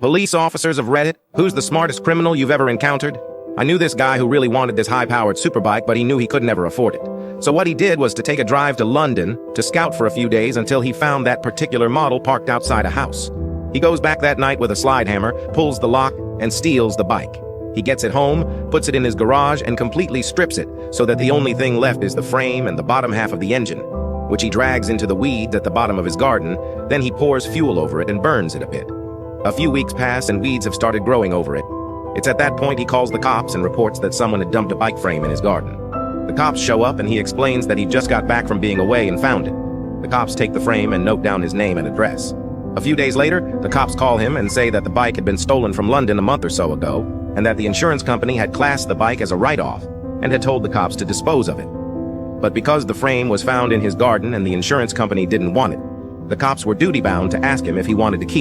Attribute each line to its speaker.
Speaker 1: Police officers of Reddit, who's the smartest criminal you've ever encountered? I knew this guy who really wanted this high-powered superbike, but he knew he could never afford it. So what he did was to take a drive to London to scout for a few days until he found that particular model parked outside a house. He goes back that night with a slide hammer, pulls the lock, and steals the bike. He gets it home, puts it in his garage, and completely strips it so that the only thing left is the frame and the bottom half of the engine, which he drags into the weeds at the bottom of his garden. Then he pours fuel over it and burns it a bit. A few weeks pass and weeds have started growing over it. It's at that point he calls the cops and reports that someone had dumped a bike frame in his garden. The cops show up and he explains that he just got back from being away and found it. The cops take the frame and note down his name and address. A few days later, the cops call him and say that the bike had been stolen from London a month or so ago, and that the insurance company had classed the bike as a write-off and had told the cops to dispose of it. But because the frame was found in his garden and the insurance company didn't want it, the cops were duty-bound to ask him if he wanted to keep it.